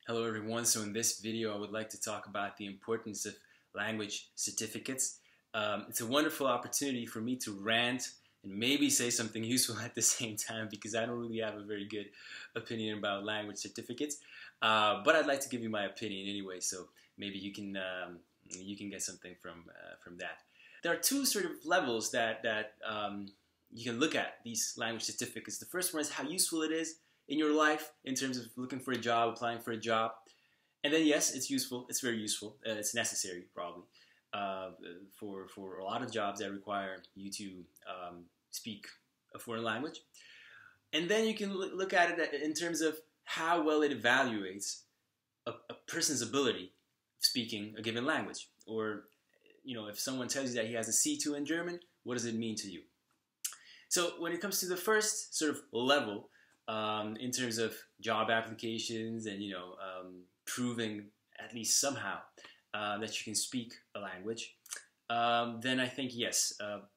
Hello everyone, so in this video I would like to talk about the importance of language certificates. It's a wonderful opportunity for me to rant and maybe say something useful at the same time because I don't really have a very good opinion about language certificates. But I'd like to give you my opinion anyway, so maybe you can get something from that. There are two sort of levels that you can look at these language certificates. The first one is how useful it is in your life in terms of looking for a job, applying for a job. And then yes, it's useful. It's very useful. It's necessary probably for a lot of jobs that require you to speak a foreign language. And then you can look at it in terms of how well it evaluates a person's ability of speaking a given language. Or, you know, if someone tells you that he has a C2 in German, what does it mean to you? So when it comes to the first sort of level, in terms of job applications and, proving at least somehow that you can speak a language, then I think, yes,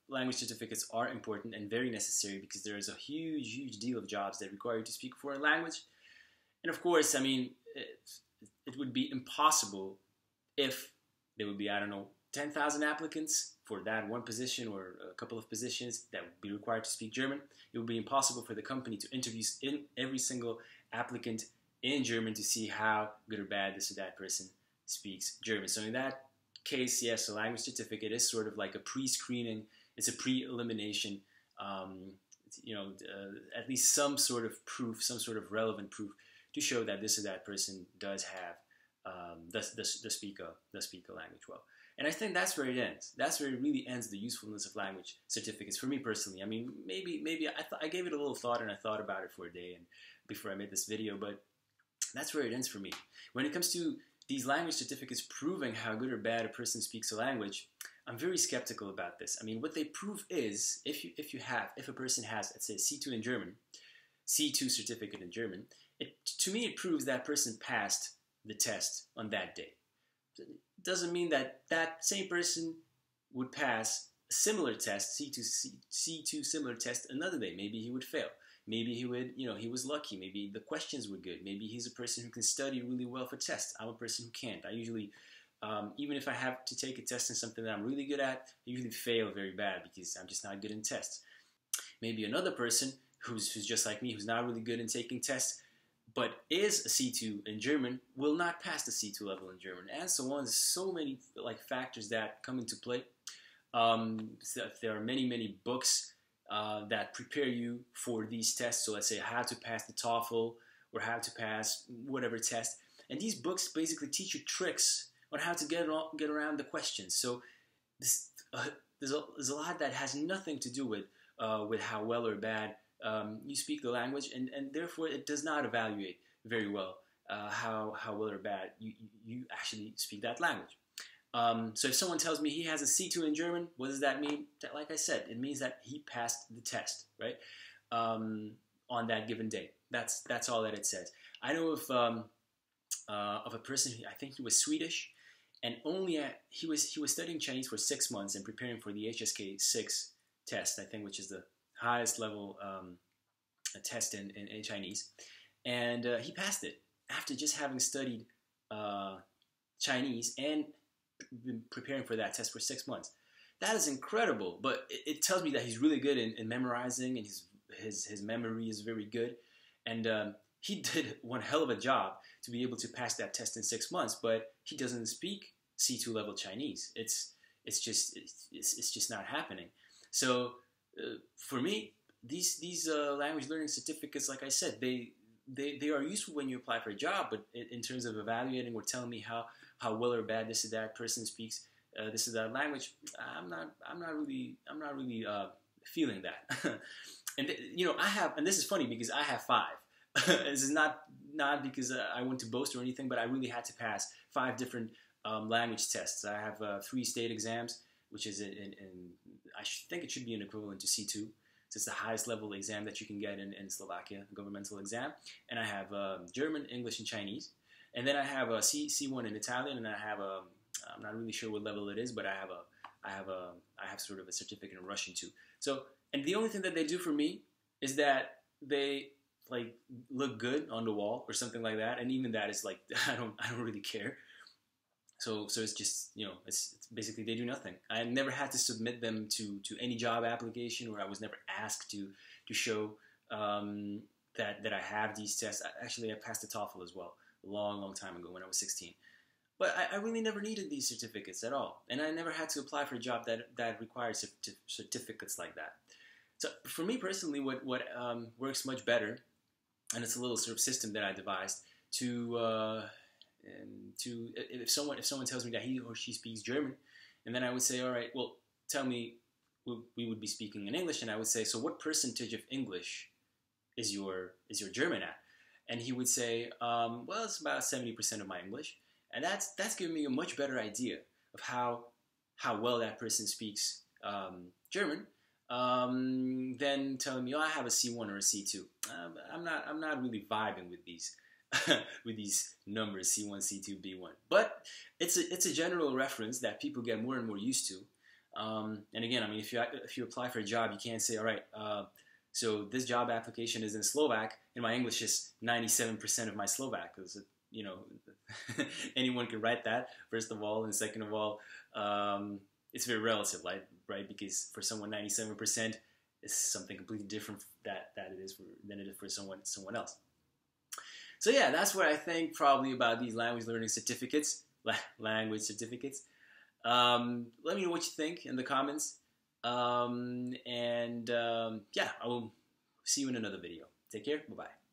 language certificates are important and very necessary because there is a huge deal of jobs that require you to speak a foreign language. And of course, I mean, it would be impossible if there would be, I don't know, 10,000 applicants for that one position or a couple of positions that would be required to speak German. It would be impossible for the company to interview every single applicant in German to see how good or bad this or that person speaks German. So in that case, yes, a language certificate is sort of like a pre-screening. It's a pre-elimination, at least some sort of proof, some sort of relevant proof to show that this or that person does have, does speak a language well. And I think that's where it ends. That's where it really ends the usefulness of language certificates for me personally. I mean, maybe I gave it a little thought and I thought about it for a day and before I made this video, but that's where it ends for me. When it comes to these language certificates proving how good or bad a person speaks a language, I'm very skeptical about this. I mean, what they prove is if a person has, let's say, C2 in German, C2 certificate in German, to me it proves that person passed the test on that day. It doesn't mean that that same person would pass a similar test, C2 similar test another day. Maybe he would fail. Maybe he would, he was lucky. Maybe the questions were good. Maybe he's a person who can study really well for tests. I'm a person who can't. I usually, even if I have to take a test in something that I'm really good at, I usually fail very bad because I'm just not good in tests. Maybe another person who's just like me, who's not really good in taking tests, but is a C2 in German, will not pass the C2 level in German, and so on. There's so many factors that come into play. There are many books that prepare you for these tests. So let's say how to pass the TOEFL or how to pass whatever test. And these books basically teach you tricks on how to get around the questions. So there's a lot that has nothing to do with how well or bad you speak the language, and therefore it does not evaluate very well how well or bad you actually speak that language. So if someone tells me he has a C2 in German, what does that mean? Like I said, it means that he passed the test, right? On that given day. That's all that it says. I know of a person, I think he was Swedish, and he was studying Chinese for 6 months and preparing for the HSK 6 test, I think, which is the highest level test in Chinese, and he passed it after just having studied Chinese and been preparing for that test for 6 months. That is incredible, but it tells me that he's really good in memorizing, and his memory is very good, and he did one hell of a job to be able to pass that test in 6 months. But he doesn't speak C2 level Chinese. It's just not happening. So for me, these language learning certificates, like I said, they are useful when you apply for a job, but in terms of evaluating or telling me how well or bad this or that person speaks this or that language, I'm not really feeling that. And I have, and this is funny because I have 5. This is not because I want to boast or anything, but I really had to pass 5 different language tests. I have 3 state exams, which is I think it should be an equivalent to C2. So it's the highest level exam that you can get in Slovakia, a governmental exam. And I have German, English, and Chinese. And then I have a C1 in Italian, and I have I'm not really sure what level it is, but I have sort of a certificate in Russian too. So, and the only thing that they do for me is that they like look good on the wall or something like that, and even that is like I don't really care. So it's just, you know, it's basically they do nothing. I never had to submit them to any job application, or I was never asked to show that I have these tests. Actually, I passed the TOEFL as well a long time ago when I was 16. But I really never needed these certificates at all, and I never had to apply for a job that required certificates like that. So for me personally, what works much better, and it's a little sort of system that I devised to if someone tells me that he or she speaks German, and then I would say, all right, well, tell me, we would be speaking in English, and I would say, so what percentage of English is your German at? And he would say, well, it's about 70% of my English, and that's giving me a much better idea of how well that person speaks German than telling me, oh, I have a C1 or a C2. I'm not really vibing with these. With these numbers, C1, C2, B1. But it's a general reference that people get more and more used to. And again, I mean, if you apply for a job, you can't say, all right, so this job application is in Slovak, and my English is 97% of my Slovak, because, you know, anyone can write that, first of all, and second of all, it's very relative, right? Because for someone, 97% is something completely different than it is for someone else. So yeah, that's what I think probably about these language learning certificates, Let me know what you think in the comments. Yeah, I will see you in another video. Take care. Bye-bye.